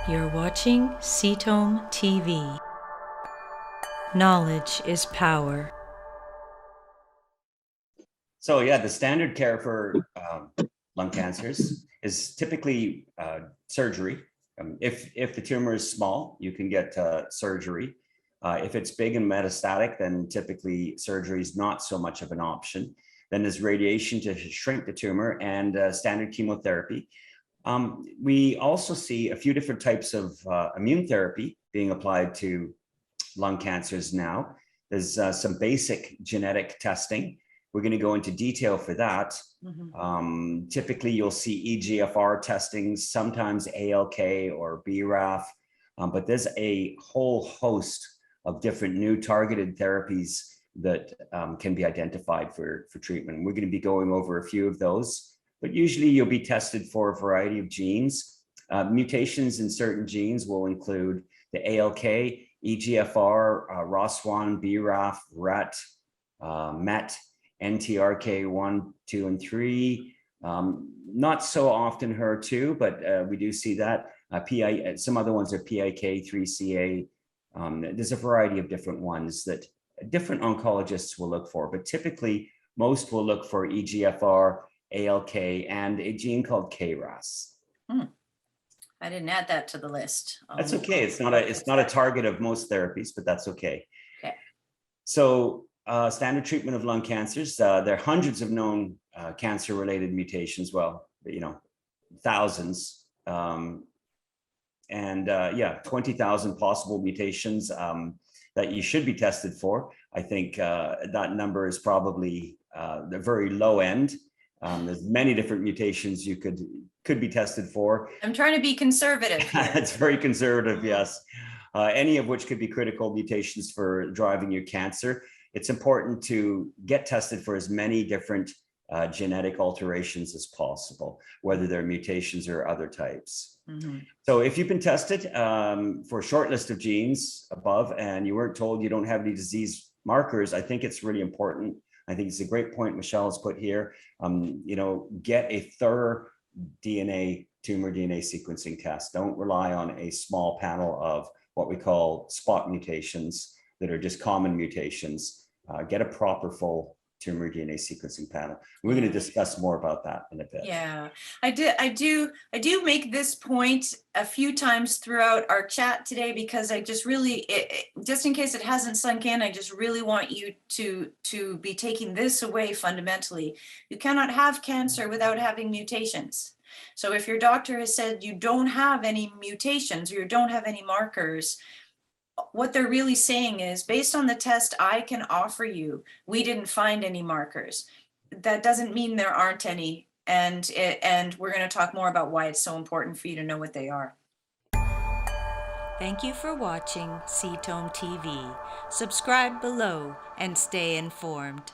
You're watching CTOM TV. Knowledge is power. So yeah, the standard care for lung cancers is typically surgery. If the tumor is small, you can get surgery. If it's big and metastatic, then typically surgery is not so much of an option. Then there's radiation to shrink the tumor and standard chemotherapy. We also see a few different types of immune therapy being applied to lung cancers now. There's some basic genetic testing. We're going to go into detail for that. Typically, you'll see EGFR testing, sometimes ALK or BRAF, but there's a whole host of different new targeted therapies that can be identified for treatment. We're going to be going over a few of those, but usually you'll be tested for a variety of genes. Mutations in certain genes will include the ALK, EGFR, ROS1, BRAF, RET, MET, NTRK1, 2, and 3. Not so often HER2, but we do see that. Some other ones are PIK, 3CA. There's a variety of different ones that different oncologists will look for, but typically most will look for EGFR, ALK, and a gene called KRAS. I didn't add that to the list. That's okay. It's not a target of most therapies, but that's okay. Okay. So standard treatment of lung cancers, there are hundreds of known cancer-related mutations. Well, thousands. Yeah, 20,000 possible mutations that you should be tested for. I think that number is probably the very low end. There's many different mutations you could be tested for. I'm trying to be conservative here. It's very conservative, yes. Any of which could be critical mutations for driving your cancer. It's important to get tested for as many different genetic alterations as possible, whether they're mutations or other types. So if you've been tested for a short list of genes above and you weren't told you don't have any disease markers, I think it's really important. I think it's a great point Michelle has put here. Get a thorough tumor DNA sequencing test. Don't rely on a small panel of what we call spot mutations that are just common mutations. Get a proper full tumor DNA sequencing panel. We're going to discuss more about that in a bit. Yeah, I do make this point a few times throughout our chat today because I just really, just in case it hasn't sunk in, I just really want you to be taking this away fundamentally. You cannot have cancer without having mutations. So if your doctor has said you don't have any mutations or you don't have any markers, what they're really saying is, based on the test I can offer you, we didn't find any markers. That doesn't mean there aren't any, and we're going to talk more about why it's so important for you to know what they are. Thank you for watching CTOM TV. Subscribe below and stay informed.